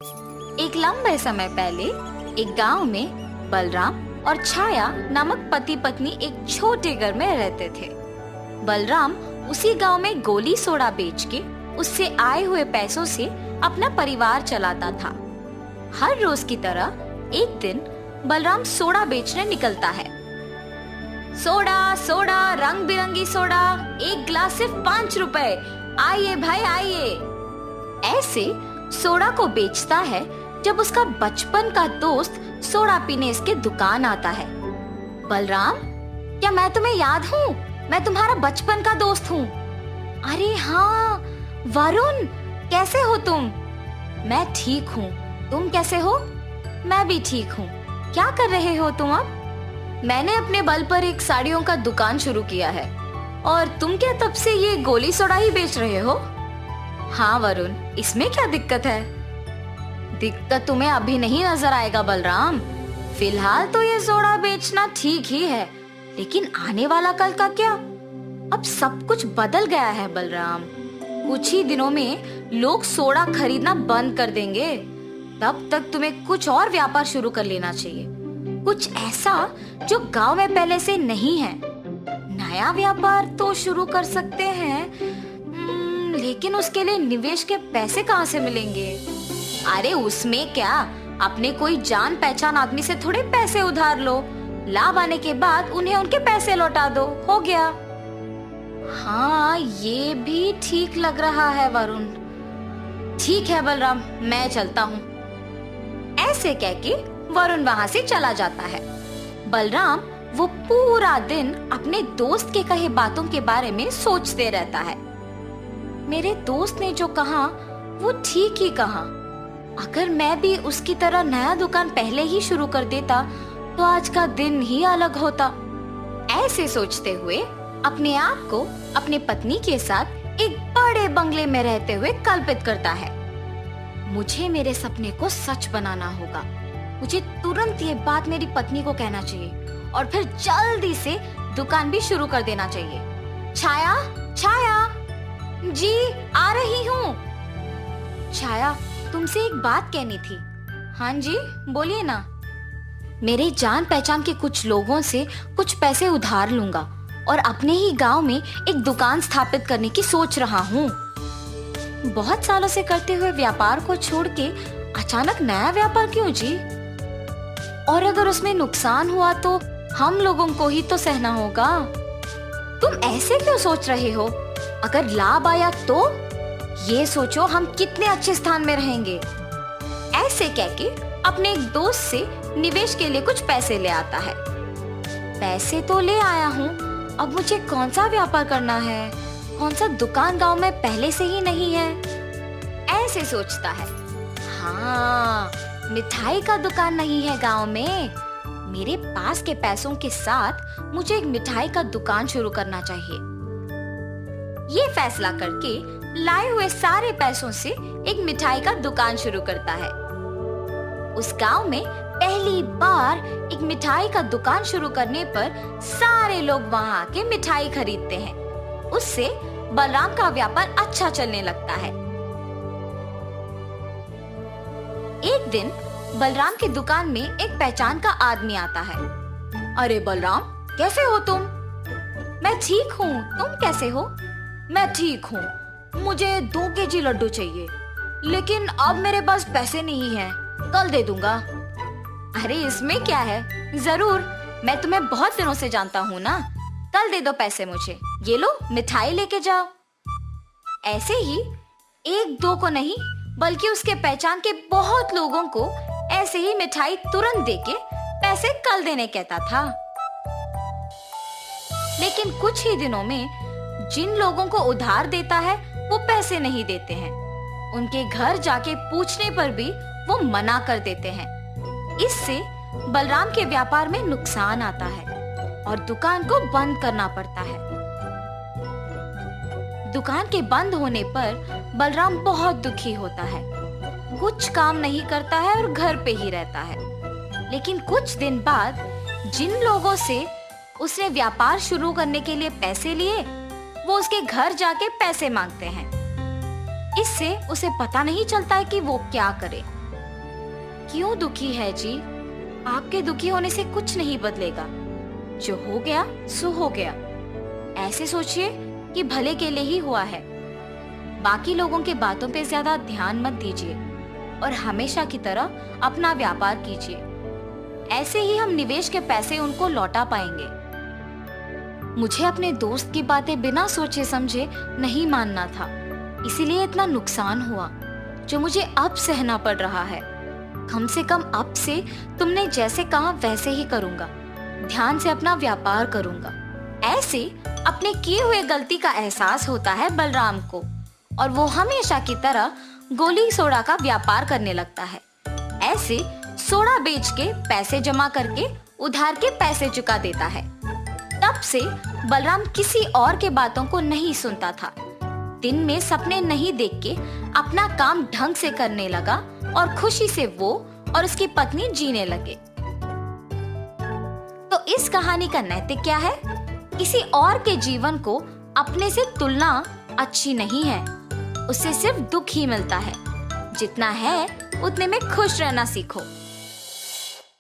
एक लंबे समय पहले एक गांव में बलराम और छाया नामक पति पत्नी एक छोटे घर में रहते थे। बलराम उसी गांव में गोली सोडा बेच के उससे आए हुए पैसों से अपना परिवार चलाता था। हर रोज की तरह एक दिन बलराम सोडा बेचने निकलता है। सोडा सोडा रंग बिरंगी सोडा, एक गिलास सिर्फ 5 रुपए, आइए भाई आइए। ऐसे सोडा को बेचता है जब उसका बचपन का दोस्त सोडा पीने इसके दुकान आता है। बलराम, क्या मैं तुम्हें याद हूँ? मैं तुम्हारा बचपन का दोस्त हूँ। अरे हाँ वरुण, कैसे हो तुम? मैं ठीक हूँ, तुम कैसे हो? मैं भी ठीक हूँ। क्या कर रहे हो तुम अब? मैंने अपने बल पर एक साड़ियों का दुकान शुरू किया है। और तुम क्या तब से ये गोली सोडा ही बेच रहे हो? हाँ वरुण, इसमें क्या दिक्कत है? दिक्कत तुम्हें अभी नहीं नजर आएगा बलराम। फिलहाल तो ये सोडा बेचना ठीक ही है, लेकिन आने वाला कल का क्या? अब सब कुछ बदल गया है बलराम। कुछ ही दिनों में लोग सोडा खरीदना बंद कर देंगे। तब तक तुम्हें कुछ और व्यापार शुरू कर लेना चाहिए, कुछ ऐसा जो गांव में पहले से नहीं है। नया व्यापार तो शुरू कर सकते हैं, लेकिन उसके लिए निवेश के पैसे कहाँ से मिलेंगे? अरे उसमें क्या, अपने कोई जान पहचान आदमी से थोड़े पैसे उधार लो, लाभ आने के बाद उन्हें उनके पैसे लौटा दो, हो गया। हाँ ये भी ठीक लग रहा है वरुण। ठीक है बलराम, मैं चलता हूँ। ऐसे कह के वरुण वहाँ से चला जाता है। बलराम वो पूरा दिन अपने दोस्त के कहे बातों के बारे में सोचते रहता है। मेरे दोस्त ने जो कहा वो ठीक ही कहा। अगर मैं भी उसकी तरह नया दुकान पहले ही शुरू कर देता तो आज का दिन ही अलग होता। ऐसे सोचते हुए अपने आप को अपनी पत्नी के साथ एक बड़े बंगले में रहते हुए कल्पित करता है। मुझे मेरे सपने को सच बनाना होगा। मुझे तुरंत ये बात मेरी पत्नी को कहना चाहिए और फिर जल्दी से दुकान भी शुरू कर देना चाहिए। छाया, छाया जी, आ रही हूँ। छाया, तुमसे एक बात कहनी थी। हाँ जी, बोलिए ना। मेरे जान पहचान के कुछ लोगों से कुछ पैसे उधार लूंगा और अपने ही गांव में एक दुकान स्थापित करने की सोच रहा हूँ। बहुत सालों से करते हुए व्यापार को छोड़ के अचानक नया व्यापार क्यों जी? और अगर उसमें नुकसान हुआ तो हम लोगों को ही तो सहना होगा। तुम ऐसे क्यों सोच रहे हो? अगर लाभ आया तो ये सोचो हम कितने अच्छे स्थान में रहेंगे। ऐसे कह के अपने एक दोस्त से निवेश के लिए कुछ पैसे ले आता है। पैसे तो ले आया हूँ, अब मुझे कौन सा व्यापार करना है? कौन सा दुकान गांव में पहले से ही नहीं है? ऐसे सोचता है। हाँ, मिठाई का दुकान नहीं है गांव में। मेरे पास के पैसों के साथ मुझे एक मिठाई का दुकान शुरू करना चाहिए। ये फैसला करके लाए हुए सारे पैसों से एक मिठाई का दुकान शुरू करता है। उस गांव में पहली बार एक मिठाई का दुकान शुरू करने पर सारे लोग वहां आके मिठाई खरीदते हैं। उससे बलराम का व्यापार अच्छा चलने लगता है। एक दिन बलराम की दुकान में एक पहचान का आदमी आता है। अरे बलराम, कैसे हो तुम? मैं ठीक हूँ, तुम कैसे हो? मैं ठीक हूँ। मुझे 2 केजी लड्डू चाहिए, लेकिन अब मेरे पास पैसे नहीं हैं। कल दे दूंगा। अरे इसमें क्या है, जरूर, मैं तुम्हें बहुत दिनों से जानता हूँ ना। कल दे दो पैसे मुझे। ये लो मिठाई लेके जाओ। ऐसे ही 1-2 को नहीं बल्कि उसके पहचान के बहुत लोगों को ऐसे ही मिठाई तुरंत देके पैसे कल देने कहता था। लेकिन कुछ ही दिनों में जिन लोगों को उधार देता है वो पैसे नहीं देते हैं। उनके घर जाके पूछने पर भी वो मना कर देते हैं। इससे बलराम के व्यापार में नुकसान आता है और दुकान को बंद करना पड़ता है। दुकान के बंद होने पर बलराम बहुत दुखी होता है। कुछ काम नहीं करता है और घर पे ही रहता है। लेकिन कुछ दिन बाद जिन लोगों से उसने व्यापार शुरू करने के लिए पैसे लिए, वो उसके घर जाके पैसे मांगते हैं। इससे उसे पता नहीं चलता है कि वो क्या करे। क्यों दुखी है जी? आपके दुखी होने से कुछ नहीं बदलेगा। जो हो गया सो हो गया। ऐसे सोचिए कि भले के लिए ही हुआ है। बाकी लोगों के बातों पे ज्यादा ध्यान मत दीजिए और हमेशा की तरह अपना व्यापार कीजिए। ऐसे ही हम निवेश के पैसे उनको लौटा पाएंगे। मुझे अपने दोस्त की बातें बिना सोचे समझे नहीं मानना था, इसीलिए इतना नुकसान हुआ जो मुझे अब सहना पड़ रहा है। कम से कम अब से तुमने जैसे कहा वैसे ही करूंगा। ध्यान से अपना व्यापार करूंगा। ऐसे अपने किए हुए गलती का एहसास होता है बलराम को और वो हमेशा की तरह गोली सोडा का व्यापार करने लगता है। ऐसे सोडा बेच के पैसे जमा करके उधार के पैसे चुका देता है। तब से बलराम किसी और के बातों को नहीं सुनता था। दिन में सपने नहीं देख के अपना काम ढंग से करने लगा और खुशी से वो और उसकी पत्नी जीने लगे। तो इस कहानी का नैतिक क्या है? किसी और के जीवन को अपने से तुलना अच्छी नहीं है। उससे सिर्फ दुख ही मिलता है। जितना है उतने में खुश रहना सीखो।